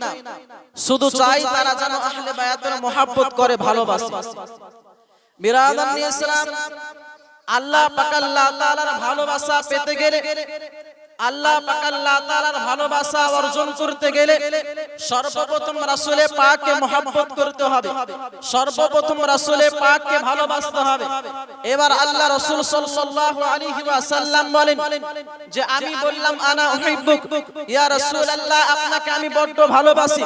না, শুধু চাই তারা যেন আহলে বায়াতের মহব্বত করে, ভালোবাসে। বিরাদার ইসলাম, আল্লাহ পাক আল্লাহ তাআলার ভালোবাসা পেতে গেলে, আল্লাহ পাক আল্লাহ তাআলার ভালোবাসা অর্জন করতে গেলে সর্বপ্রথম রাসূলে পাককে মহব্বত করতে হবে, সর্বপ্রথম রাসূলে পাককে ভালোবাসতে হবে। এবার আল্লাহ রাসূল সাল্লাল্লাহু আলাইহি ওয়াসাল্লাম বলেন যে আমি বললাম আনা উহিব্বুক, ইয়া রাসূলুল্লাহ আপনাকে আমি বড় ভালোবাসি,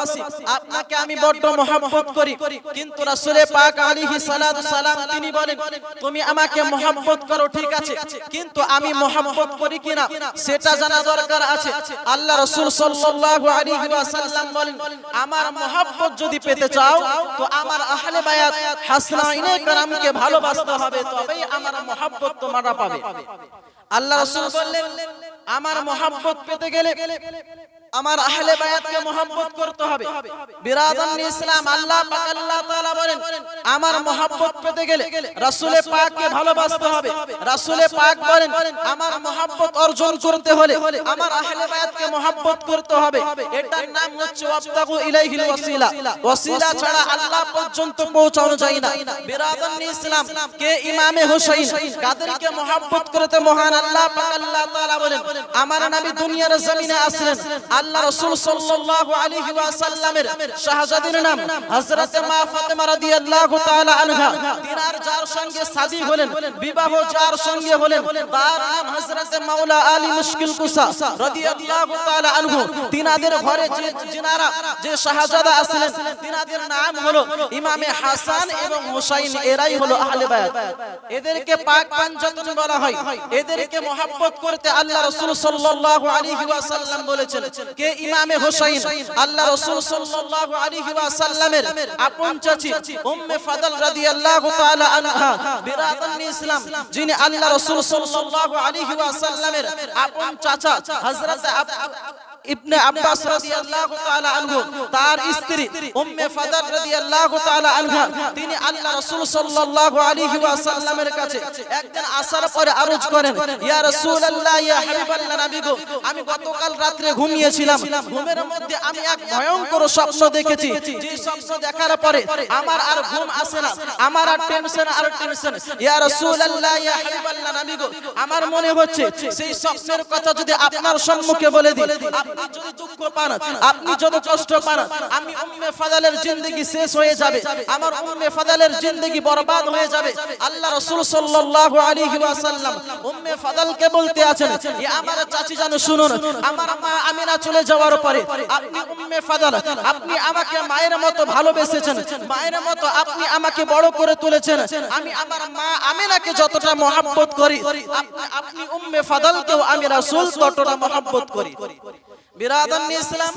আপনাকে আমি বড় মহব্বত করি। কিন্তু রাসূলে পাক আলাইহি সালাতু সালাম তিনি বলেন তুমি আমাকে মহব্বত করো ঠিক আছে, কিন্তু আমি মহব্বত করি কিনা সেটা জানা দরকার আছে। আল্লাহ রাসূল সাল্লাল্লাহু আলাইহি ওয়াসাল্লাম বলেন আমার মহব্বত যদি পেতে চাও তো আমার আহলে বায়াত হাসনাইনে کرامকে ভালোবাসতে হবে, তবেই আমার মহব্বত তোমরা পাবে। আল্লাহ রাসূল বললেন আমার মহব্বত পেতে গেলে আমার আহলে বায়াতকে মহব্বত করতে হবে। বিরাদান ইসলাম, আল্লাহ পাক আল্লাহ তাআলা বলেন আমার মহব্বত পেতে গেলে রাসূলে পাককে ভালোবাসতে হবে। রাসূলে পাক বলেন আমার মহব্বত অর্জন করতে হলে আমার আহলে বায়াতকে মহব্বত করতে হবে। এটার নাম হচ্ছে ওয়াবতাগু ইলাইহিল ওয়াসিলা। ওয়াসিলা ছাড়া আল্লাহ পর্যন্ত পৌঁছানো যায় না। বিরাদান ইসলাম, কে ইমামে হুসাইন কাদেরকে মহব্বত করতে মহান আল্লাহ পাক আল্লাহ তাআলা বলেন আমার নবী দুনিয়ার জমিনে আসলেন, আল্লাহ রাসূল সাল্লাল্লাহু আলাইহি ওয়াসাল্লামের শাহজাদীর নাম হযরত মা ফাতেমা রাদিয়াল্লাহু তাআলা আনহা। তিনার যার সঙ্গে শাদী হলেন, বিবাহ যার সঙ্গে হলেন, তার নাম হযরত মাওলা আলী মুশকিল কুসা রাদিয়াল্লাহু তাআলা আনহু। তিনাদের ঘরে যিনারা যে শাহজাদা আসলেন তিনাদের নাম হলো ইমামে হাসান এবং হুসাইন, এরাই হলো আহলে বায়াত। এদেরকে পাক পাঞ্জাতন বলা হয়। এদেরকে মহব্বত করতে আল্লাহ রাসূল সাল্লাল্লাহু আলাইহি ওয়াসাল্লাম বলেছেন। কে ইমামে হুসাইন আল্লাহ রাসূল সাল্লাল্লাহু আলাইহি ওয়াসাল্লামের আপন চাচী উম্মে ফাদল রাদিয়াল্লাহু তাআলা আনহা। বিরাদান ইসলাম, যিনি আল্লাহ রাসূল সাল্লাল্লাহু আলাইহি ওয়াসাল্লামের আপন চাচা হযরত ইবনে আব্বাস রাদিয়াল্লাহু তাআলা আনহু, তার স্ত্রী উম্মে ফাদল রাদিয়াল্লাহু তাআলা আনহা, তিনি আল্লাহ রাসূল সাল্লাল্লাহু আলাইহি ওয়াসাল্লামের কাছে একদিন আসার পরে আরজ করেন ইয়া রাসূলুল্লাহ ইয়া হাবিবাল্লাহ নবী গো, আমি গতকাল রাতে ঘুমিয়েছিলাম, ঘুমের মধ্যে আমি এক ভয়ঙ্কর স্বপ্ন দেখেছি। যে স্বপ্ন দেখার পরে আমার আর ঘুম আসে না, আমার আর টেনশন আর টেনশন। ইয়া রাসূলুল্লাহ ইয়া হাবিবাল্লাহ নবী গো, আমার মনে হচ্ছে সেই স্বপ্নের কথা যদি আপনার সম্মুখে বলে দিই, আপনি যদি দুঃখ পান, আপনি যদি কষ্ট পান, আমি উম্মে ফাদলের জিন্দেগি শেষ হয়ে যাবে, আমার উম্মে ফাদলের জিন্দেগি বরবাদ হয়ে যাবে। আল্লাহ রাসূল সাল্লাল্লাহু আলাইহি ওয়াসাল্লাম উম্মে ফাদলকে বলতে আছেন এ আমার চাচী জানো শুনুন, আমার মা আমিনা চলে যাওয়ার পরে আপনি উম্মে ফাদল, আপনি আমাকে মায়ের মতো ভালোবেসেছেন, মায়ের মতো আপনি আমাকে বড় করে তুলেছেন। আমি আমার মা আমিনাকে যতটা মহব্বত করি আপনি উম্মে ফাদলকেও আমি রাসূল ততটা মহব্বত করি। বিরাদান ইসলাম,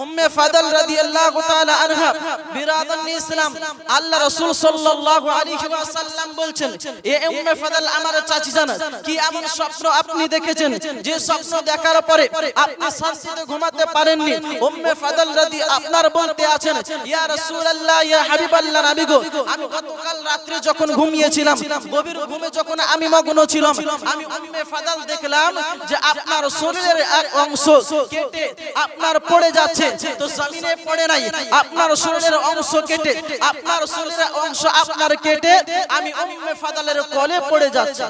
উম্মে ফাদল রাদিয়াল্লাহু তাআলা আনহা, বিরাদান ইসলাম, আল্লাহ রাসূল সাল্লাল্লাহু আলাইহি ওয়াসাল্লাম বলছেন এ উম্মে ফাদল আমার চাচী জান, কি এমন স্বপ্ন আপনি দেখেছেন যে স্বপ্ন দেখার পরে আপনি শান্তিতে ঘুমাতে পারেননি? উম্মে ফাদল রাদি আপনার বলতে আছেন ইয়া রাসূলুল্লাহ ইয়া হাবিবাল্লাহ নবী গো, আমি গতকাল রাতে যখন ঘুমিয়েছিলাম, গভীর ঘুমে যখন আমি মগ্ন ছিলাম, আমি উম্মে ফাদল দেখলাম যে আপনার শরীরের এক অংশ কেটে আপনার পড়ে যাচ্ছে, তো জমিনে পড়ে নাই, আপনার শরীরের অংশ কেটে, আপনার শরীরের অংশ আপনার কেটে আমি উম্মে ফাদলের কোলে পড়ে যাচ্ছে,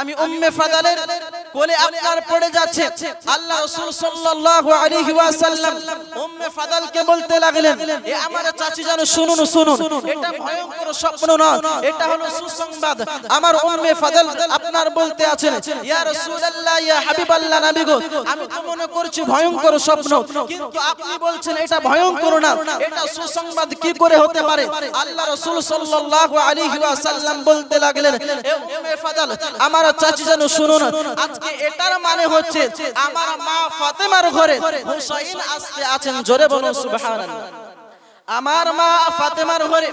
আমি উম্মে ফাদলের কোলে আপনার পড়ে যাচ্ছে। আল্লাহ রাসূল সাল্লাল্লাহু আলাইহি ওয়াসাল্লাম উম্মে ফাদলকে বলতে লাগলেন এ আমার চাচী জানো শুনুন শুনুন, এটা ভয়ঙ্কর স্বপ্ন না, এটা হলো সুসংবাদ। আমার উম্মে ফাদল আপনার বলতে আছেন ইয়া রাসূলুল্লাহ ইয়া হাবিবাল্লাহ নবী গো, আমি তো মনে করছি ভয়ঙ্কর স্বপ্ন, কিন্তু আপনি বলছেন এটা ভয়ঙ্কর না, এটা সুসংবাদ কি করে হতে পারে? আল্লাহ রাসূল সাল্লাল্লাহু আলাইহি ওয়াসাল্লাম বলতে লাগলেন এ উম্মে ফাদল আমার চাচী জানো শুনুন, আজকে এটার মানে হচ্ছে আমার মা ফাতেমার ঘরে হুসাইন আসতে আছেন, জোরে বলুন সুবহানাল্লাহ। আমার মা ফাতেমার ঘরে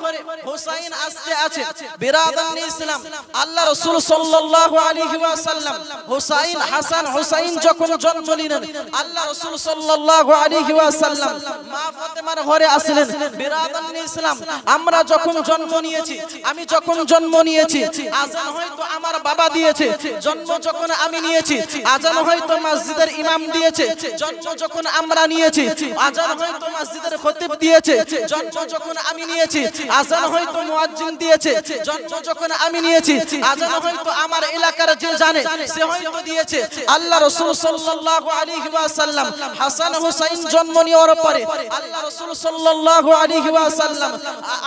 হুসাইন আসতে আছে। বিরাদান ইসলাম, আল্লাহ রাসূল সাল্লাল্লাহু আলাইহি ওয়াসাল্লাম হুসাইন হাসান হুসাইন যখন জন্ম নিলেন, আল্লাহ রাসূল সাল্লাল্লাহু আলাইহি ওয়াসাল্লাম মা ফাতেমার ঘরে আসলেন। বিরাদান ইসলাম, আমরা যখন জন্ম নিয়েছি, আমি যখন জন্ম নিয়েছি, আযান হয়তো আমার বাবা দিয়েছে। জন্ম যখন আমি নিয়েছি, আযান হয়তো মসজিদের ইমাম দিয়েছে। জন্ম যখন আমরা নিয়েছি, আযান হয়তো মসজিদের খতিব দিয়েছে। জন্ম যখন আমি নিয়েছি, আযান হয়তো মুয়াজ্জিন দিয়েছে। জন্ম যখন আমি নিয়েছি, আযান হয়তো আমার এলাকার যে জানে সে হয়তো দিয়েছে। আল্লাহ রাসূল সাল্লাল্লাহু আলাইহি ওয়াসাল্লাম হাসান হুসাইন জন্ম নেওয়ার পরে আল্লাহ রাসূল সাল্লাল্লাহু আলাইহি ওয়াসাল্লাম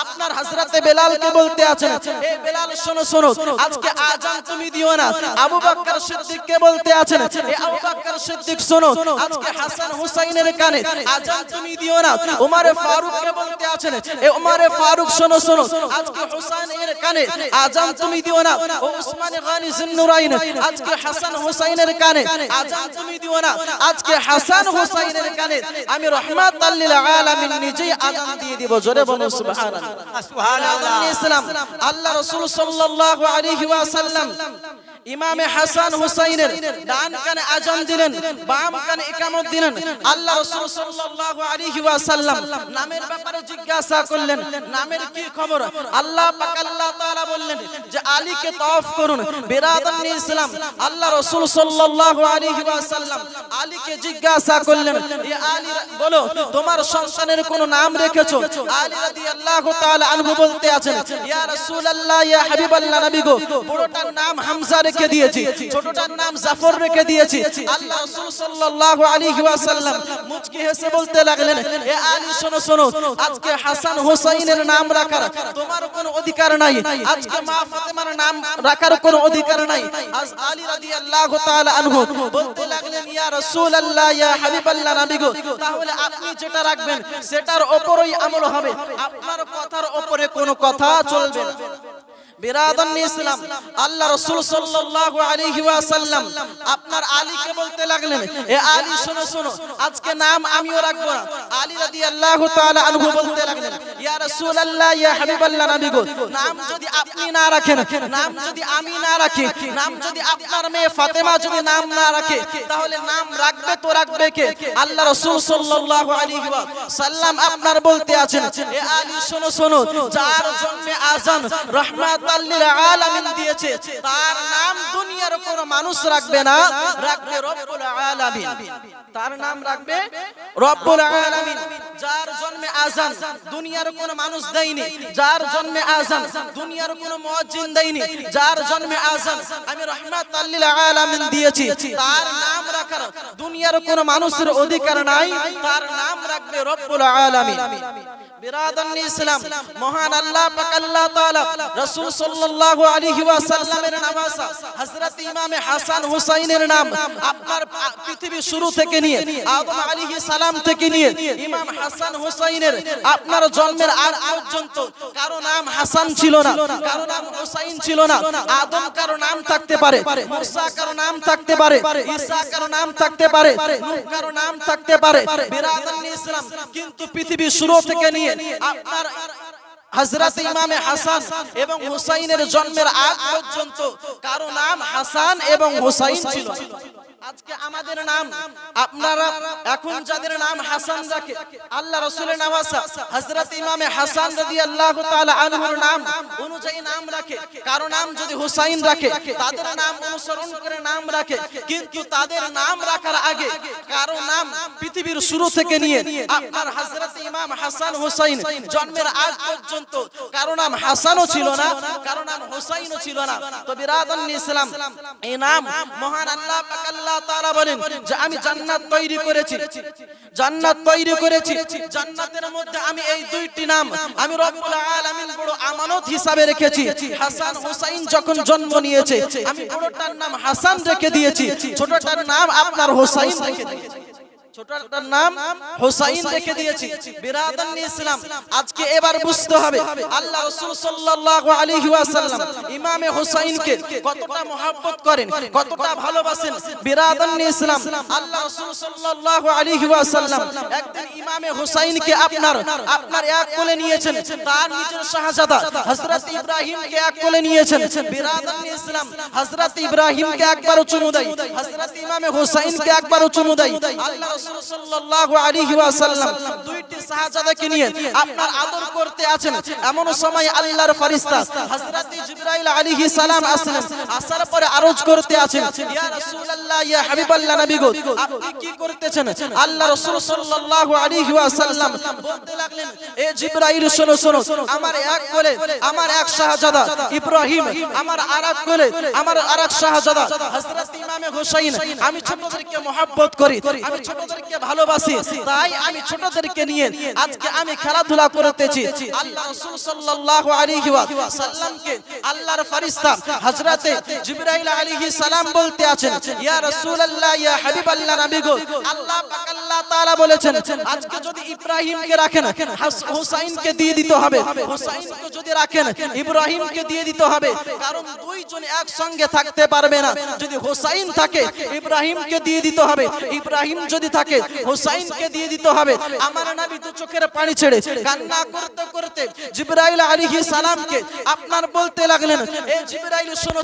আপনার হযরতে বেলালকে বলতে আছেন, এ বেলাল শোনো শোনো, আজকে আযান তুমি দিও না। আবু বকর সিদ্দিককে বলতে আছেন, এ আবু বকর সিদ্দিক শোনো, আজকে হাসান হুসাইনের কানে আযান তুমি দিও না। ওমর ফারুককে বলতে আছেন, এ ওমর ফারুক শোনো শোনো, আজকে হুসাইনের কানে আযান তুমি দিও না। ও উসমান গানি জিন্নুরাইন, আজকে হাসান হুসাইনের কানে আযান তুমি দিও না। আজকে হাসান হুসাইনের কানে আমি রাহমাতাল লিল আলামিন নিজেই আযান দিয়ে দিব। জোরে বলুন সুবহানাল্লাহ। সুবহানাল্লাহ। ইসলাম আল্লাহ রাসূল সাল্লাল্লাহু আলাইহি ওয়াসাল্লাম ইমামে হাসান হুসাইনের ডান কানে আযান দিলেন, বাম কানে ইকামত দিলেন। আল্লাহ রাসূল সাল্লাল্লাহু আলাইহি ওয়াসাল্লাম নামের ব্যাপারে জিজ্ঞাসা করলেন, নামের কি খবর? আল্লাহ পাক আল্লাহ তাআলা বললেন যে আলীকে তওয়াফ করুন। বিরাদান ইসলাম আল্লাহ রাসূল সাল্লাল্লাহু আলাইহি ওয়াসাল্লাম আলীকে জিজ্ঞাসা করলেন, এ আলী বলো তোমার সন্তানের কোন নাম রেখেছো? আলী রাদিয়াল্লাহু তাআলা আনহু বলতে আছেন, ইয়া রাসূলুল্লাহ ইয়া হাবিবাল্লাহ নবী গো, বড়টার নাম হামজা রেখে দিয়েছি, ছোটটার নাম জাফর রেখে দিয়েছি। আল্লাহ রাসূল সাল্লাল্লাহু আলাইহি ওয়াসাল্লাম মুচকি হেসে বলতে লাগলেন, এ আলী শোনো শোনো, আজকে হাসান হুসাইনের নাম রাখার তোমার কোনো অধিকার নাই। আজকে মা ফাতেমার নাম রাখার কোনো অধিকার নাই। আজ আলী রাদিয়াল্লাহু তাআলা আনহু বলতে লাগলেন, ইয়া রাসূলুল্লাহ ইয়া হাবিবাল্লাহ নবী গো, তাহলে আপনি যেটা রাখবেন সেটার উপরেই আমল হবে, আপনার কথার উপরে কোনো কথা চলবে না। বিরাদান ইসলাম আল্লাহ রাসূল সাল্লাল্লাহু আলাইহি ওয়াসাল্লাম আপনার আলীকে বলতে লাগলেন, এ আলী শোনো শোনো, আজকে নাম আমিও রাখবো না। আলী রাদিয়াল্লাহু তাআলা আনহু বলতে লাগলেন, ইয়া রাসূলুল্লাহ ইয়া হাবিবাল্লাহ নবী গো, নাম যদি আপনি না রাখেন, নাম যদি আমি না রাখি, নাম যদি আপনার মেয়ে ফাতেমা যদি নাম না রাখে, তাহলে নাম রাখবে তো রাখবে কে? আল্লাহ রাসূল সাল্লাল্লাহু আলাইহি ওয়াসাল্লাম আপনার বলতে আছেন, এ আলী শোনো শোনো, যার জন্মে আযান রহমাত আলামিন দিয়েছে তার নাম দুনিয়ার কোন মানুষ রাখবে না, রাখবে রব্বুল আলামিন। তার নাম রাখবে রব্বুল আলামিন। যার জন্মে আযান দুনিয়ার কোন মানুষ দেয়নি, যার জন্মে আযান দুনিয়ার কোন মুয়াজ্জিন দেয়নি, যার জন্মে আযান আমি রাহমাতাল লিল আলামিন দিয়েছি, তার নাম রাখার দুনিয়ার কোন মানুষের অধিকার নাই, তার নাম রাখবে রব্বুল আলামিন। বিরাদান ইসলাম মহান আল্লাহ পাক আল্লাহ তাআলা রাসূল সাল্লাল্লাহু আলাইহি ওয়াসাল্লামের নামাসা হযরত ইমামে হাসান হুসাইনের নাম আপনার পৃথিবী শুরু থেকে নিয়ে আদম আলাইহিস সালাম থেকে নিয়ে ইমাম হাসান হুসাইনের আপনার জন্মের আগ পর্যন্ত কারো নাম হাসান ছিল না, কারো নাম হুসাইন ছিল না। আদম কারো নাম থাকতে পারে, মুসা কারো নাম থাকতে পারে, ঈসা কারো নাম থাকতে পারে, নূহ কারো নাম থাকতে পারে। বিরাদান ইসলাম কিন্তু পৃথিবী শুরু থেকে নিয়ে আপনার হযরত ইমামে হাসান এবং হুসাইনের জন্মের আগ পর্যন্ত কারো নাম হাসান এবং হুসাইন ছিল। আজকে আমাদের নাম আপনারা এখন যাদের নাম হাসান রাখে, আল্লাহ রাসূলের নামাসা হযরত ইমামে হাসান রাদিয়াল্লাহু তাআলা আনহুর নাম অনুযায়ী নাম রাখে। কারো নাম যদি হুসাইন রাখে তাদের নাম অনুসরণ করে নাম রাখে, কিন্তু তাদের নাম রাখার আগে কারো নাম পৃথিবীর শুরু থেকে নিয়ে আপনার হযরত ইমাম হাসান হুসাইন জন্মের আগ পর্যন্ত কারো নাম হাসানও ছিল না, কারো নাম হুসাইনও ছিল না। তো বিরাদান ইসলাম এই নাম মহান আল্লাহ পাক আল্লাহ তাআলা বলেন যে আমি জান্নাত তৈরি করেছি, জান্নাত তৈরি করেছি, জান্নাতের মধ্যে আমি এই দুইটি নাম আমি রব্বুল আলামিন বড় আমানত হিসাবে রেখেছি। হাসান হুসাইন যখন জন্ম নিয়েছে আমি বড়টার নাম হাসান রেখে দিয়েছি, ছোটটার নাম আপনার হুসাইন রেখে দিয়েছি, ছোটটার নাম হুসাইন রেখে দিয়েছি। বিরাদান ইসলাম আজকে এবার বুঝতে হবে আল্লাহ রাসূল সাল্লাল্লাহু আলাইহি ওয়াসাল্লাম ইমামে হুসাইনকে কতটা মহব্বত করেন, কতটা ভালোবাসেন। বিরাদান ইসলাম আল্লাহ রাসূল সাল্লাল্লাহু আলাইহি ওয়াসাল্লাম একদিন ইমামে হুসাইনকে আপনার এক কোলে নিয়েছেন, তার নিজের শাহজাদা হযরত ইব্রাহিমকে এক কোলে নিয়েছেন। বিরাদান ইসলাম হযরত ইব্রাহিমকে একবার চুমু দেয়, হযরত ইমামে হুসাইনকে একবার চুমু দেয়। আল্লাহ রাসূল সাল্লাল্লাহু আলাইহি ওয়াসাল্লাম দুইটি শাহজাদাকে নিয়ে আপনার আদর করতে আছেন, এমন সময় আল্লাহর ফেরেশতা হযরত জিবরাইল আলাইহিস সালাম আসলেন। আসার পরে আরজ করতে আছেন, ইয়া রাসূলুল্লাহ, ইয়া হাবিবাল্লাহ, নবী গো আপনি কি করতেছেন? আল্লাহ রাসূল সাল্লাল্লাহু আলাইহি ওয়াসাল্লাম বলতে লাগলেন, এ জিবরাইল শোনো শোনো, আমার এক কোলে আমার এক শাহজাদা ইব্রাহিম, আমার আরেক কোলে আমার আরেক শাহজাদা হযরত ইমামে হুসাইন। আমি ছোটদেরকে মহব্বত করি, আমি ছোটদেরকে ভালোবাসি, তাই আমি ছোটদেরকে নিয়ে আজকে আমি খেলাধুলা করতেছি। আল্লাহ রাসূল সাল্লাল্লাহু আলাইহি ওয়াসাল্লামকে আল্লাহর ফেরেশতা হযরত জিবরাইল আলাইহিস সালাম বলতে আছেন, ইয়া রাসূলুল্লাহ, ইয়া হাবিবাল্লাহ, নবী গো আল্লাহ পাক আল্লাহ তাআলা বলেছেন আজকে যদি ইব্রাহিমকে রাখেন হুসাইনকে দিয়ে দিতে হবে, হুসাইনকে যদি রাখেন ইব্রাহিমকে দিয়ে দিতে হবে, কারণ দুইজন একসঙ্গে থাকতে পারবে না। যদি হুসাইন থাকে ইব্রাহিমকে দিয়ে দিতে হবে, ইব্রাহিম যদি থাকে হুসাইনকে দিয়ে দিতে হবে। আমার নবী তো চোখের পানি ছেড়ে কান্না করতে করতে জিবরাইল আলাইহিস সালামকে আপনার বলতে লাগলেন, এ জিবরাইল শোনো,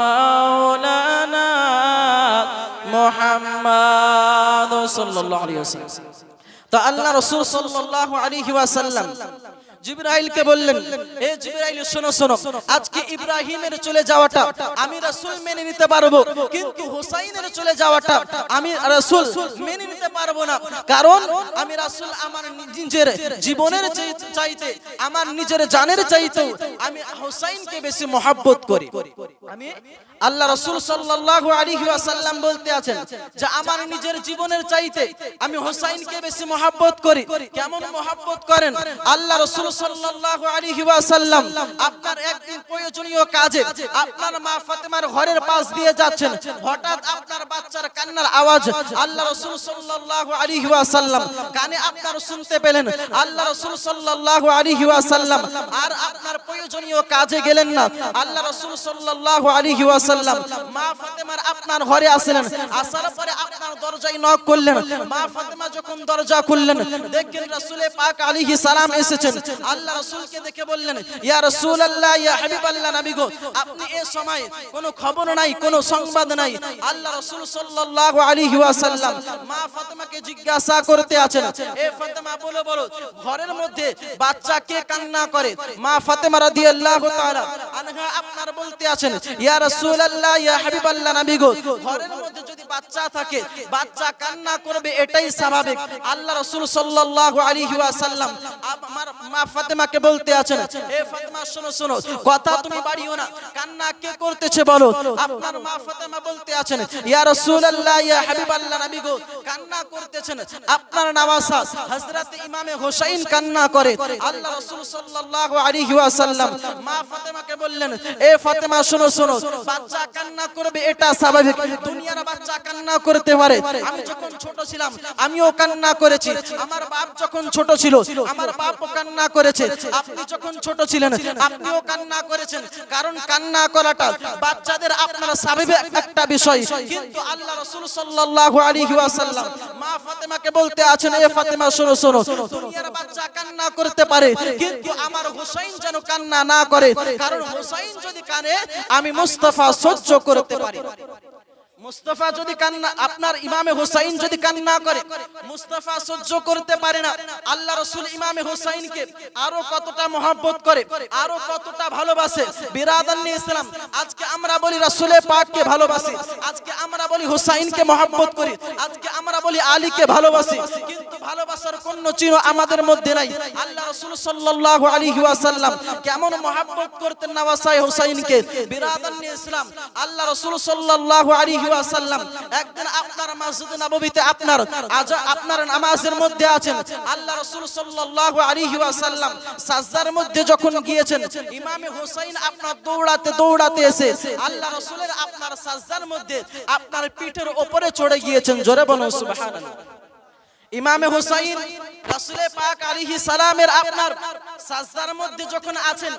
মাওলানা মুহাম্মদ সাল্লাল্লাহু আলাইহি ওয়াসাল্লাম। তো আল্লাহ রাসূল সাল্লাল্লাহু আলাইহি ওয়াসাল্লাম জিবরাইলকে বললেন, এ জিবরাইল শোনো শোনো, আজকে ইব্রাহিমের চলে যাওয়াটা আমি রাসূল মেনে নিতে পারবো, কিন্তু হুসাইনের চলে যাওয়াটা আমি রাসূল মেনে নিতে পারবো না। কারণ আমি রাসূল আমার নিজের জীবনের চাইতে, আমার নিজের জানের চাইতে আমি হুসাইনকে বেশি মহব্বত করি। আমি আল্লাহ রাসূল সাল্লাল্লাহু আলাইহি ওয়াসাল্লাম বলতে আছেন যে আমার নিজের জীবনের চাইতে আমি হুসাইনকে বেশি মহব্বত করি। কেমন মহব্বত করেন? আল্লাহ রাসূল সাল্লাল্লাহু আলাইহি ওয়াসাল্লাম আপনার একদিন প্রয়োজনীয় কাজে আপনার মা ফাতেমার ঘরের পাশ দিয়ে যাচ্ছেন, হঠাৎ আপনার বাচ্চার কান্নার আওয়াজ আল্লাহ রাসূল সাল্লাল্লাহু আলাইহি ওয়াসাল্লাম কানে আপনার শুনতে পেলেন। আল্লাহ রাসূল সাল্লাল্লাহু আলাইহি ওয়াসাল্লাম আর আপনার প্রয়োজনীয় কাজে গেলেন না। আল্লাহ রাসূল সাল্লাল্লাহু আলাইহি ওয়াসাল্লাম মা ফাতেমার আপনার ঘরে আসলেন, আসার পরে আপনার দরজায় নক করলেন। মা ফাতেমা যখন দরজা খুললেন, দেখেন রাসূল পাক আলাইহিস সালাম এসেছেন। আল্লাহ রাসূলকে দেখে বললেন, ইয়া রাসূলুল্লাহ, ইয়া হাবিবাল্লাহ, নবী গো আপনি এই সময় কোনো খবর নাই, কোনো সংবাদ নাই। আল্লাহ রাসূল সাল্লাল্লাহু আলাইহি ওয়াসাল্লাম মা ফাতেমাকে জিজ্ঞাসা করতে আছেন, এ ফাতেমা বলো বলো, ঘরের মধ্যে বাচ্চা কে কান্না করে? মা ফাতেমা রাদিয়াল্লাহু তাআলা আনহা আপনার বলতে আছেন, ইয়া রাসূলুল্লাহ, ইয়া হাবিবাল্লাহ, নবী গো ঘরের মধ্যে যদি বাচ্চা থাকে বাচ্চা কান্না করবে, এটাই স্বাভাবিক। আল্লাহ রাসূল সাল্লাল্লাহু আলাইহি ওয়াসাল্লাম আমার মা ফাতেমাকে বলতে আছেন, এ ফাতেমা শোনো শোনো, কথা তুমি বাড়িও না, কান্না কে করতেছে বলো। আপনার মা ফাতেমা বলতে আছেন, ইয়া রাসূলুল্লাহ, ইয়া হাবিবাল্লাহ, নবী গো কান্না করতেছেন আপনার নওয়াসা হযরত ইমামে হুসাইন কান্না করে। আল্লাহ রাসূল সাল্লাল্লাহু আলাইহি ওয়াসাল্লাম মা ফাতেমাকে বললেন, এ ফাতেমা শোনো শোনো, বাচ্চা কান্না করবে এটা স্বাভাবিক, দুনিয়ার বাচ্চা কান্না করতে পারে। আমি যখন ছোট ছিলাম আমিও কান্না করেছি, আমার বাপ যখন ছোট ছিল আমার বাপও কান্না করেছে, আপনি যখন ছোট ছিলেন আপনিও কান্না করেছেন। কারণ কান্না করাটা বাচ্চাদের আপনার স্বাভাবিক একটা বিষয়। কিন্তু আল্লাহ রাসূল সাল্লাল্লাহু আলাইহি ওয়াসাল্লাম মা ফাতেমাকে বলতে আছেন, এ ফাতেমা শোনো শোনো, দুনিয়ার বাচ্চা কান্না করতে পারে, কিন্তু আমার হুসাইন যেন কান্না না করে, কারণ হুসাইন যদি কানে আমি মুস্তাফা সহ্য করতে পারি। মুস্তাফা যদি কান্না, আপনার ইমামে হুসাইন যদি কান্না করে মুস্তাফা সহ্য করতে পারে না। আল্লাহ রাসূল ইমামে হুসাইনকে আরো কতটা মহব্বত করে, আরো কতটা ভালোবাসে। বিরাদানি ইসলাম, আজকে আমরা বলি রাসূলে পাককে ভালোবাসি, আজকে আমরা বলি হুসাইনকে মহব্বত করি, আজকে আমরা বলি আলীকে ভালোবাসি, কিন্তু ভালোবাসার কোন চিহ্ন আমাদের মধ্যে নাই। আল্লাহ রাসূল সাল্লাল্লাহু আলাইহি ওয়াসাল্লাম কেমন মহব্বত করতেন নওয়াসাই হুসাইনকে। বিরাদারনি ইসলাম, আল্লাহ রাসূল সাল্লাল্লাহু আলাইহি ওয়াসাল্লাম একদিন আপনার মসজিদ নববীতে আপনার নামাজের মধ্যে আছেন। আল্লাহ রাসূল সাল্লাল্লাহু আলাইহি ওয়াসাল্লাম সাজদার মধ্যে যখন গিয়েছেন, ইমামে হুসাইন আপনার দৌড়াতে এসে আল্লাহ রাসূলের আপনার সাজদার মধ্যে আপনার পিঠের উপরে চড়ে গিয়েছেন। জোরে বলুন সুবহানাল্লাহ। ইমামে হুসাইন রাসূল পাক আলাইহিস সালামের আপনার সাজদার মধ্যে যখন আছেন,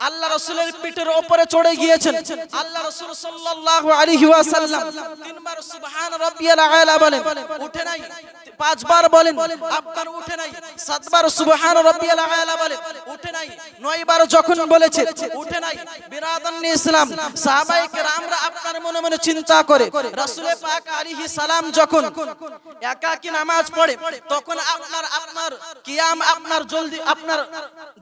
আল্লাহ রাসূলের পিঠের উপরে চড়ে গিয়েছেন। আল্লাহ রাসূল সাল্লাল্লাহু আলাইহি ওয়াসাল্লাম তিনবার সুবহান রাব্বিয়াল আলা বলেন, উঠে নাই। পাঁচবার বলেন, আপনার উঠে নাই। সাতবার সুবহান রাব্বিয়াল আলা বলেন, উঠে নাই। নয়বার যখন বলেছে, উঠে নাই। বিরাদারনি ইসলাম, সাহাবায়ে কেরামরা আপনার মনে মনে চিন্তা করে, রাসূল পাক আলাইহিস সালাম যখন একাকী নামাজ পড়ে তখন আপনার কিয়াম আপনার জলদি আপনার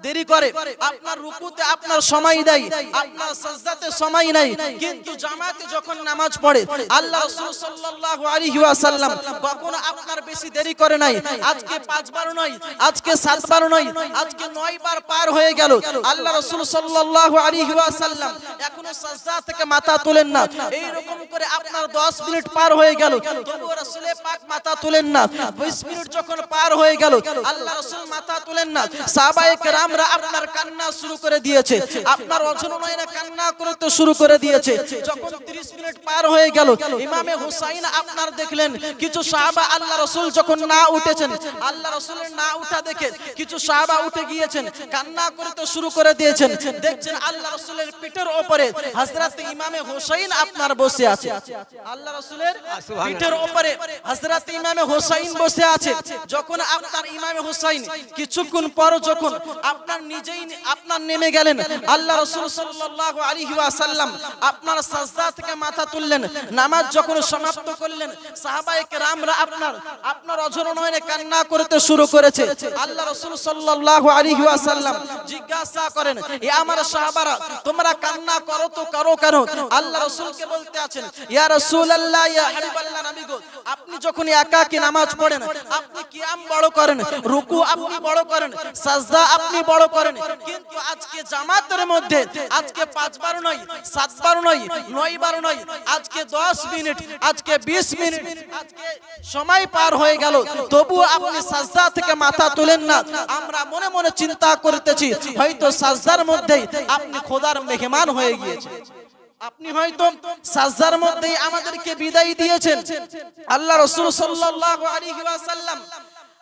দেরি করে, আপনার রুকুতে আপনার সময় দেয়, আপনার সাজদাতে সময় নাই। কিন্তু জামাতে যখন নামাজ পড়ে আল্লাহ রাসূল সাল্লাল্লাহু আলাইহি ওয়াসাল্লাম কখনো আপনার বেশি দেরি করে নাই। আজকে 5 বার নয়, আজকে 7 বার নয়, আজকে 9 বার পার হয়ে গেল। আল্লাহ রাসূল সাল্লাল্লাহু আলাইহি ওয়াসাল্লাম এখনো সাজদা থেকে মাথা তোলেন না। এই রকম করে আপনার 10 মিনিট পার হয়ে গেল, তবু রাসূল পাক মাথা তোলেন না। 20 মিনিট যখন পার হয়ে গেল, আল্লাহ রাসূল মাথা তোলেন না। সাহাবায়ে কেরামরা আপনার কান্না শুরু করে দিয়েছে, আপনার অজননয়নে কান্না করতে শুরু করে দিয়েছে। যখন 30 মিনিট পার হয়ে গেল, ইমামে হুসাইন আপনার দেখলেন কিছু সাহাবা আল্লাহ রাসূল যখন না উঠেছেন, আল্লাহ রাসূলের না উঠা দেখে কিছু সাহাবা উঠে গিয়েছেন, কান্না করতে শুরু করে দিয়েছেন। দেখছেন আল্লাহ রাসূলের পিঠের উপরে হযরত ইমামে হুসাইন আপনার বসে আছে। আল্লাহ রাসূলের পিঠের উপরে হযরত ইমামে হুসাইন বসে আছে। যখন আপনার ইমামে হুসাইন কিছুক্ষণ পর যখন আপনার নিজেই আপনার নেমে গেলেন, আল্লাহ রাসূল সাল্লাল্লাহু আলাইহি ওয়াসাল্লাম আপনার সাজদা থেকে মাথা তুললেন। নামাজ যখন সমাপ্ত করলেন, সাহাবায়ে কেরামরা আপনার অঝরনয়নে কান্না করতে শুরু করেছে। আল্লাহ রাসূল সাল্লাল্লাহু আলাইহি ওয়াসাল্লাম জিজ্ঞাসা করেন, এ আমার সাহাবারা, তোমরা কান্না করো তো করো কেন? আল্লাহ রাসূলকে বলতে আছেন, ইয়া রাসূলুল্লাহ, ইয়া হাবিবাল্লাহ নবী গো, আপনি যখন একাকী নামাজ পড়েন, আপনি কিয়াম বড় করেন, রুকু আপনি বড় করেন, সাজদা আপনি বড় করেন। কিন্তু আজকে জামাতের মধ্যে আজকে 5 বার নয়, 7 বার নয়, 9 বার নয়, আজকে 10 মিনিট, আজকে 20 মিনিট, আজকে সময় পার হয়ে গেল, তবু আপনি সাজদা থেকে মাথা তোলেন না। আমরা মনে মনে চিন্তা করতেছি হয়তো সাজদার মধ্যেই আপনি খোদার মেহমান হয়ে গিয়েছেন, আপনি হয়তো সাজদার মধ্যেই আমাদেরকে বিদায় দিয়েছেন। আল্লাহ রাসূল সাল্লাল্লাহু আলাইহি ওয়াসাল্লাম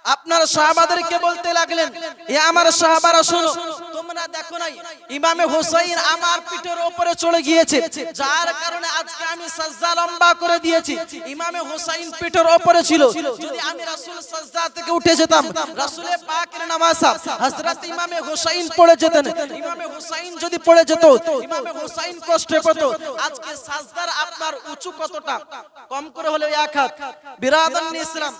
আপনার সাহাবাদেরকে বলতে লাগলেন, এ আমার সাহাবারা শোনো, তোমরা দেখো নাই ইমামে হুসাইন আমার পিঠের উপরে চড়ে গিয়েছে, যার কারণে আজকে আমি সাজদা লম্বা করে দিয়েছি। ইমামে হুসাইন পিঠের উপরে ছিল, যদি আমি রাসূল সাজদা থেকে উঠে যেতাম, রাসূলের পাকের নামাজা হযরত ইমামে হুসাইন পড়ে যেতেন। ইমামে হুসাইন যদি পড়ে যেত, ইমামে হুসাইন কষ্ট পেত। আজকে সাজদার আপনার উঁচু কতটা? কম করে হলো 1 হাত। বিরাদারনি ইসলাম,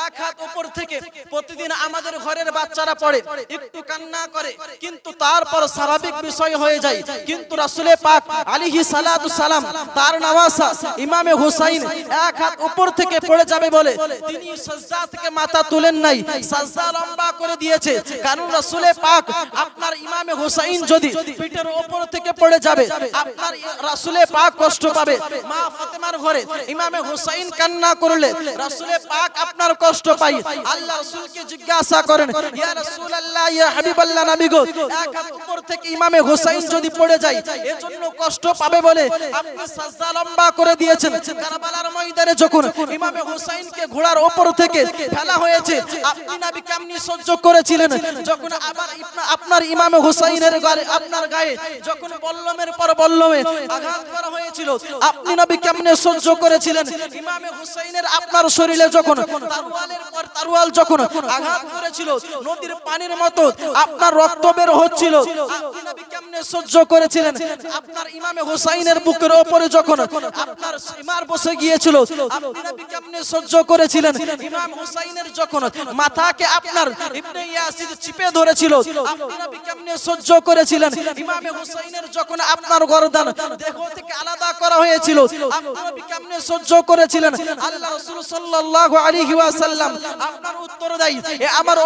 1 হাত উপর থেকে প্রতিদিন আমাদের ঘরের বাচ্চারা পড়ে, একটু কান্না করে, কিন্তু তারপর স্বাভাবিক বিষয় হয়ে যায়। কিন্তু রাসূল পাক আলাইহিস সালাতু সালাম তার নওয়াসা ইমামে হুসাইন 1 হাত উপর থেকে পড়ে যাবে বলে তিনি সাজদা থেকে মাথা তুলেন নাই, সাজদা লম্বা করে দিয়েছে। কারণ রাসূল পাক আপনার ইমামে হুসাইন যদি পিঠের উপর থেকে পড়ে যাবে, আপনার রাসূল পাক কষ্ট পাবে। মা ফাতেমার ঘরে ইমামে হুসাইন কান্না করলে রাসূল পাক আপনার কষ্ট পায়। আল্লাহ রাসূলকে জিজ্ঞাসা করেন, ইয়া রাসূলুল্লাহ, ইয়া হাবিবাল্লাহ নবী গো, 1 হাত উপর থেকে ইমামে হুসাইন যদি পড়ে যায় এজন্য কষ্ট পাবে বলে আপনি সাজদা লম্বা করে দিয়েছেন। কারবালার ময়দানে যখন ইমামে হুসাইনকে ঘোড়ার উপর থেকে ফেলা হয়েছে, আপনি নবী কেমনি সহ্য করেছিলেন? যখন আবার আপনার ইমামে হুসাইনের আপনার গায়ে যখন বল্লমের পর বল্লমে আঘাত করা হয়েছিল, আপনি নবী কেমনে সহ্য করেছিলেন? ইমামে হুসাইনের আপনার শরীরে যখন তারওয়ালের পর তারওয়াল যখন আঘাত করেছিল, নদীর পানির মতো আপনার রক্ত বের হচ্ছিল, হচ্ছিল আপনি নবী কেমনে সহ্য করেছিলেন আপনার ইমামে হুসাইনের বুকের উপরে যখন আপনার সীমার বসে গিয়েছিল আপনি নবী কেমনে সহ্য করেছিলেন ইমাম হুসাইনের যখন মাথাকে আপনার ইবনে ইয়াসির চিপে ধরেছিল আপনি নবী কেমনে সহ্য করেছিলেন ইমামে হুসাইনের যখন আপনার গর্দান দেহ থেকে আলাদা করা হয়েছিল আপনি নবী কেমনে সহ্য করেছিলেন আল্লাহ রাসূল সাল্লাল্লাহু আলাইহি ওয়াসাল্লাম আপনার উত্তর দেয় এ আমার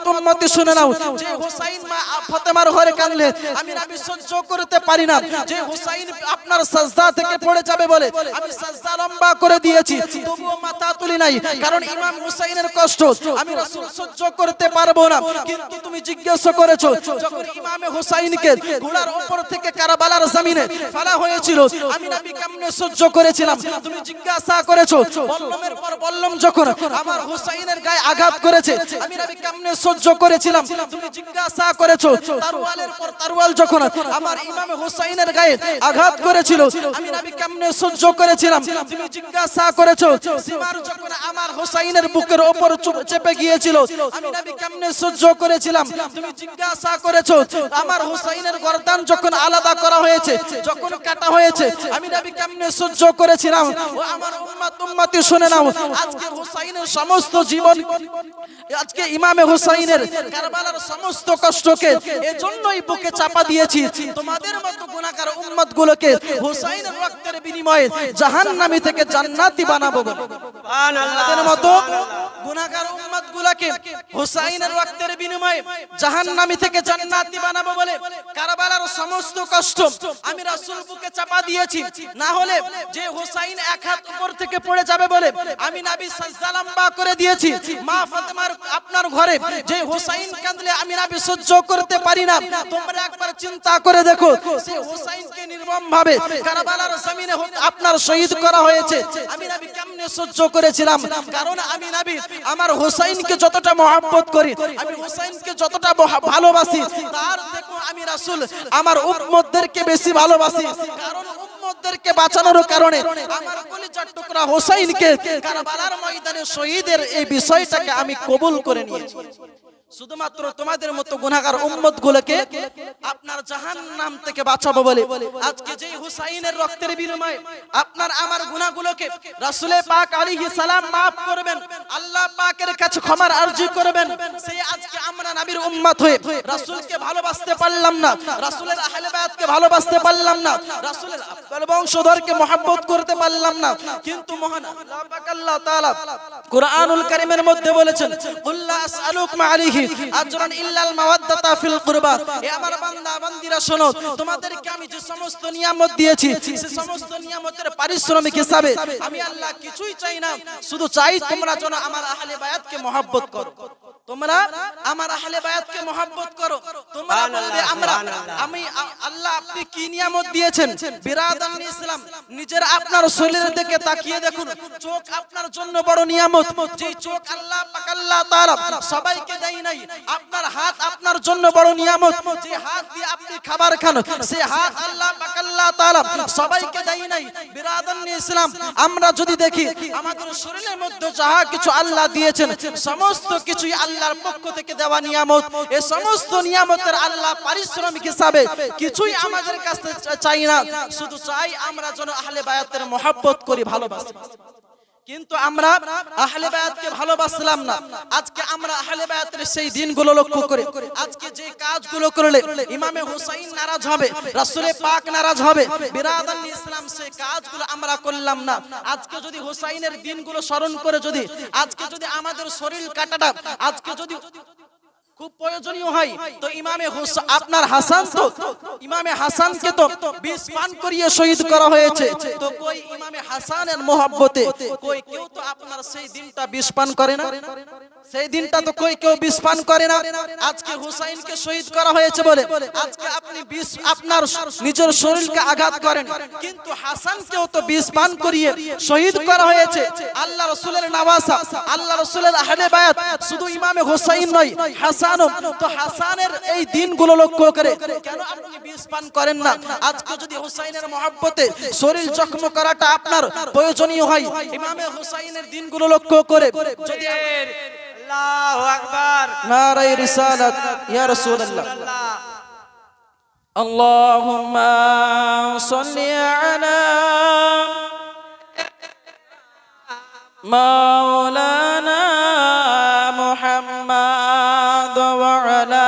উম্মতি শুনে নাও যে হুসাইন মা ফাতেমার ঘরে কাঁদলে আমি নবী সহ্য করতে পারি না যে হুসাইন আপনার সাজদা থেকে পড়ে যাবে বলে আমি সাজদা লম্বা করে দিয়েছি তবুও মাথা তুলি নাই কারণ ইমাম হুসাইনের কষ্ট আমি রাসূল সহ্য করতে পারবো না কিন্তু তুমি জিজ্ঞাসা করেছো যখন ইমামে হুসাইনকে ঘোড়ার উপর থেকে কারবালার জমিনে ফেলা হয়েছিল আমি নবী কেমনে সহ্য করেছিলাম তুমি জিজ্ঞাসা করেছো বল্লমের পর বল্লম যখন আমার হুসাইনের গায়ে আঘাত করেছে আমি নবী কেমনে সহ্য করেছিলাম তুমি জিজ্ঞাসা করেছো তরওয়ালের পর তরওয়াল যখন আমার ইমামে হুসাইনের গায়ে আঘাত করেছিল আমি নবী কেমনে সহ্য করেছিলাম তুমি জিজ্ঞাসা করেছো সীমার যখন আমার হুসাইনের বুকের উপর চেপে গিয়েছিল আমি নবী কেমনে সহ্য করেছিলাম তুমি জিজ্ঞাসা করেছো আমার হুসাইনের গর্দান যখন আলাদা করা হয়েছে যখন কাটা হয়েছে আমি নবী কেমনে সহ্য করেছিলাম ও আমার উম্মতি শুনে নাও আজকে হুসাইনের সমস্ত জীবন আজকে ইমামে হুসাইনের কারবালার সমস্ত কষ্টকে এজন্যই বুকে চাপা দিয়েছি তোমাদের মতো গুনাহগার উম্মতগুলোকে হুসাইনের রক্তের বিনিময়ে জাহান্নামী থেকে জান্নাতি বানাবো সুবহানাল্লাহ তোমাদের মতো গুনাহগার উম্মতগুলোকে হুসাইনের রক্তের বিনিময়ে জাহান্নামী থেকে জান্নাতি বানাবো বলে কারবালার সমস্ত কষ্ট আমি রাসূল বুকে চাপা দিয়েছি না হলে যে হুসাইন এক হাত উপর থেকে পড়ে যাবে বলে আমি নবী সাজদা লম্বা করে দিয়েছি মা ফাতেমার আপনার ঘরে যে হুসাইন কাঁদলে আমি নবী সহ্য করতে পারি না তোমরা একবার চিন্তা করে দেখো সেই হুসাইনকে নির্মমভাবে কারবালার জমিনে আপনার শহীদ করা হয়েছে আমি নবী কেমনে সহ্য করেছিলাম কারণ আমি নবী আমার হুসাইনকে যতটা মহব্বত করি আমি হুসাইনকে যতটা ভালোবাসি তার থেকে আমি রাসূল আমার উম্মতদেরকে বেশি ভালোবাসি কারণ উম্মতদেরকে বাঁচানোর কারণে আমার কলিজার টুকরা হুসাইনকে কারবালার ময়দানে শহীদের এই বিষয়টাকে আমি কবুল করে নিয়েছি শুধুমাত্র তোমাদের মতো গুনাহগার উম্মতগুলোকে আপনার জাহান্নাম থেকে বাঁচাবো বলে আজকে যে হুসাইনের রক্তের বিনিময়ে আপনার আমার গুনাহগুলোকে রাসূল পাক আলাইহিস সালাম maaf করবেন আল্লাহ পাকের কাছে ক্ষমার আরজি করবেন সেই আজকে আমরা নবীর উম্মত হয়ে রাসূলকে ভালোবাসতে পারলাম না রাসূলের আহলে বায়াতকে ভালোবাসতে পারলাম না রাসূলের আব্দুল বংশধরকে মহব্বত করতে পারলাম না কিন্তু মহান আল্লাহ পাক আল্লাহ তাআলা কুরআনুল কারীমের মধ্যে বলেছেন কুল্লা আসআলুকুম আলাইহি আজরান ইল্লাল মাওয়াদ্দাতা ফিল কুরবা এ আমার বান্দা বান্দীরা শোনো তোমাদেরকে আমি যে সমস্ত নিয়ামত দিয়েছি সেই সমস্ত নিয়ামতের পারিশ্রমিক হিসাবে আমি আল্লাহ কিছুই চাই না শুধু চাই তোমরা যেন আমার আহলে বায়াতকে মহব্বত করো তোমরা আমার আহলে বায়াতকে মহব্বত করো তোমরা বলবে আমি আল্লাহ আপনি কি নিয়ামত দিয়েছেন বিরাদান ইসলাম নিজের আপনার শরীরের দিকে তাকিয়ে দেখুন চোখ আপনার জন্য বড় নিয়ামত যে চোখ আল্লাহ পাক আল্লাহ তাআলা সবাইকে দেয় নাই আপনার হাত আপনার জন্য বড় নিয়ামত যে হাত দিয়ে আপনি খাবার খান সেই হাত আল্লাহ পাক আল্লাহ তাআলা সবাইকে দেয় নাই বিরাদান ইসলাম আমরা যদি দেখি আমাদের শরীরের মধ্যে যাহা কিছু আল্লাহ দিয়েছেন সমস্ত কিছুই আল্লাহর পক্ষ থেকে দেওয়া নিয়ামত এই সমস্ত নিয়ামতের আল্লাহ পারিশ্রমিক হিসাবে কিছুই আমাদের কাছে চাই না শুধু চাই আমরা যেন আহলে বায়াতের মহব্বত করি ভালোবাসি কিন্তু আমরা আহলে বায়াতকে ভালোবাসলাম না আজকে আমরা আহলে বায়াতের সেই দিনগুলো লক্ষ্য করে আজকে যে কাজগুলো করলে ইমামে হুসাইন নারাজ হবে রাসূল পাক নারাজ হবে বিরাদান ইসলাম সেই কাজগুলো আমরা করলাম না আজকে যদি হুসাইনের দিনগুলো স্মরণ করে যদি আজকে যদি আমাদের শরীর কাটাটা আজকে যদি খুব প্রয়োজনীয় হয় তো ইমামে আপনার হাসান তো ইমামে হাসানকে তো বিষ পান করিয়ে শহীদ করা হয়েছে তো কই ইমামে হাসানের মহব্বতে কই কেউ তো আপনার সেই দিনটা বিষ পান করে না সেই দিনটা তো কই কেউ বিষ পান করে না আজকে হুসাইনকে শহীদ করা হয়েছে বলে আজকে আপনি বিষ আপনার নিজের শরীরকে আঘাত করেন কিন্তু হাসানকেও তো বিষ পান করিয়ে শহীদ করা হয়েছে আল্লাহ রাসূলের নওয়াসা আল্লাহ রাসূলের আহলে বায়াত শুধু ইমামে হুসাইন নয় হাসানও তো হাসানের এই দিনগুলো লক্ষ্য করে কেন আপনি বিষ পান করেন না আজকে যদি হুসাইনের মহব্বতে শরীর জখম করাটা আপনার প্রয়োজনীয় হয় ইমামে হুসাইনের দিনগুলো লক্ষ্য করে যদি আল্লাহু আকবার নারায়ে রিসালাত ইয়া রাসূলুল্লাহ اللهم صل على مولانا محمد وعلى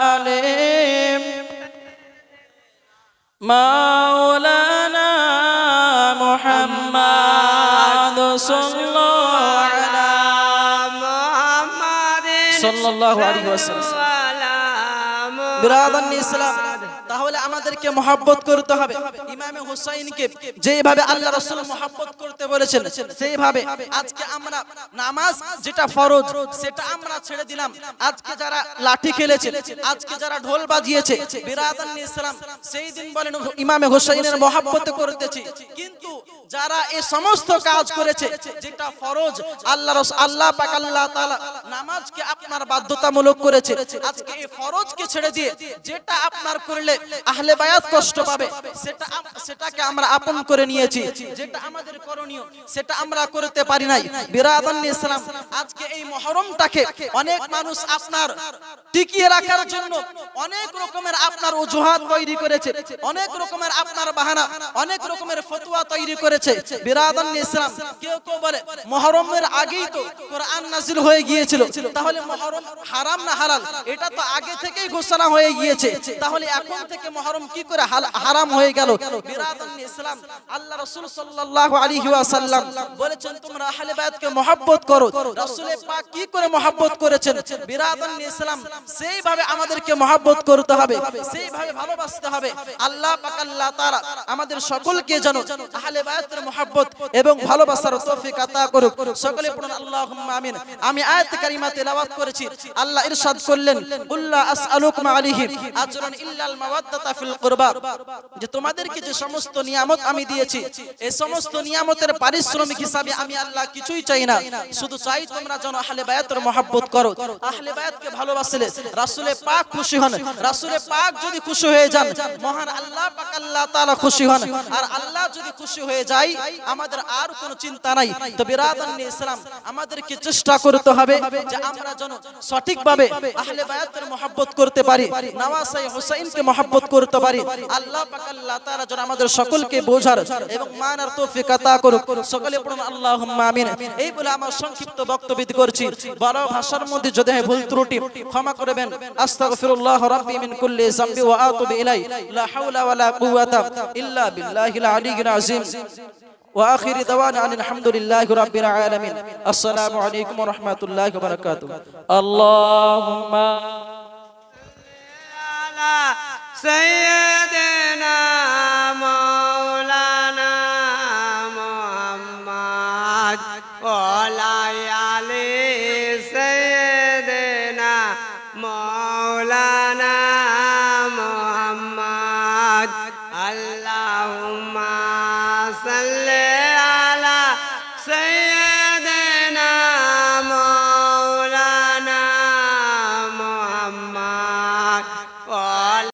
آله مولانا محمد صلى على محمد صلى الله عليه وسلم বিরাদান ইসলাম তাহলে আমাদেরকে মহব্বত করতে হবে ইমামে হুসাইনকে যেভাবে আল্লাহ রাসূল মহব্বত করতে বলেছেন সেইভাবে আজকে আমরা নামাজ যেটা ফরজ সেটা আমরা ছেড়ে দিলাম আজকে যারা লাঠি খেলেছে আজকে যারা ঢোল বাজিয়েছে বিরাদান ইসলাম সেই দিন বলেন ইমামে হুসাইনের মহব্বত করতেছি কিন্তু যারা এই সমস্ত কাজ করেছে যেটা ফরজ আল্লাহ পাক আল্লাহ তাআলা নামাজকে আপনার বাধ্যতামূলক করেছে আজকে এই ফরজকে ছেড়ে দিয়ে যেটা আপনার করলে আহলে বায়াত কষ্ট পাবে সেটাকে আমরা আপন করে নিয়েছি যেটা আমাদের করণীয় সেটা আমরা করতে পারি নাই বিরাদান ইসলাম আজকে এই মুহররমটাকে অনেক মানুষ আপনার টিকিয়ে রাখার জন্য অনেক রকমের আপনার অজুহাত তৈরি করেছে অনেক রকমের আপনার বাহানা অনেক রকমের ফতোয়া তৈরি করেছে বিরাদান ইসলাম কেউ কেউ বলে মুহররমের আগেই তো কোরআন নাযিল হয়ে গিয়েছিল তাহলে মুহররম হারাম না হালাল এটা তো আগে থেকেই ঘোষণা হয়ে গিয়েছে তাহলে এখন থেকে মুহররম কি করে হারাম হয়ে গেল বিরাদান ইসলাম আল্লাহ রাসূল সাল্লাল্লাহু আলাইহি ওয়াসাল্লাম বলেছেন তোমরা আহলে বায়াতকে মহব্বত করো রাসূল পাক কি করে মহব্বত করেছেন বিরাদান ইসলাম সেইভাবে আমাদেরকে মহব্বত করতে হবে সেইভাবে ভালোবাসতে হবে আল্লাহ পাক আল্লাহ তাআলা আমাদের সকলকে যেন আহলে বায়াতের মহব্বত এবং ভালোবাসার তৌফিক আতা করুক সকলে পড়ুন আল্লাহুম্মা আমিন আমি আয়াত কারিমা তেলাওয়াত করেছি আল্লাহ ইরশাদ করলেন কুল্লা আসআলুকুম আলাইহি আজরান ইল্লাল মাওয়াদ্দাতা ফিল কুরবা যে তোমাদেরকে যে সমস্ত নিয়ামত আমি দিয়েছি এই সমস্ত নিয়ামতের পারিশ্রমিক হিসাবে আমি আল্লাহ কিছুই চাই না শুধু চাই তোমরা যেন আহলে বায়াতের মহব্বত করো আহলে বায়াতকে ভালোবাসলে রাসূলে পাক খুশি হন রাসূলে পাক যদি খুশি হয়ে যান মহান আল্লাহ পাক আল্লাহ তাআলা খুশি হন আর আল্লাহ যদি খুশি হয়ে যায় আমাদের আর কোনো চিন্তা নাই তো বিরাদান ইসলাম আমাদেরকে চেষ্টা করতে হবে যে আমরা যেন সঠিকভাবে আহলে বায়াতের মহব্বত করতে পারি নওয়াসাই হুসাইনকে মহব্বত করতে পারি আল্লাহ পাক আল্লাহ তাআলা যেন আমাদের সকলকে বোঝার এবং মানার তৌফিক আতা করুক সকলে পড়ুন আল্লাহুম্মা আমিন এই বলে আমার সংক্ষিপ্ত বক্তব্য করছি বড় ভাষার মধ্যে যদি ভুল ত্রুটি ক্ষমা করবেন আস্তাগফিরুল্লাহ রাব্বি মিন কুল্লি যামবি ওয়া আতুবু ইলাই লা হাওলা ওয়ালা কুওয়াতা ইল্লা বিল্লাহিল আলিয়্যিল আযীম وآخر دعوانا أن الحمد لله رب العالمين السلام عليكم ورحمة الله وبركاته اللهم على سيدنا مولانا محمد وعلى آل سيدنا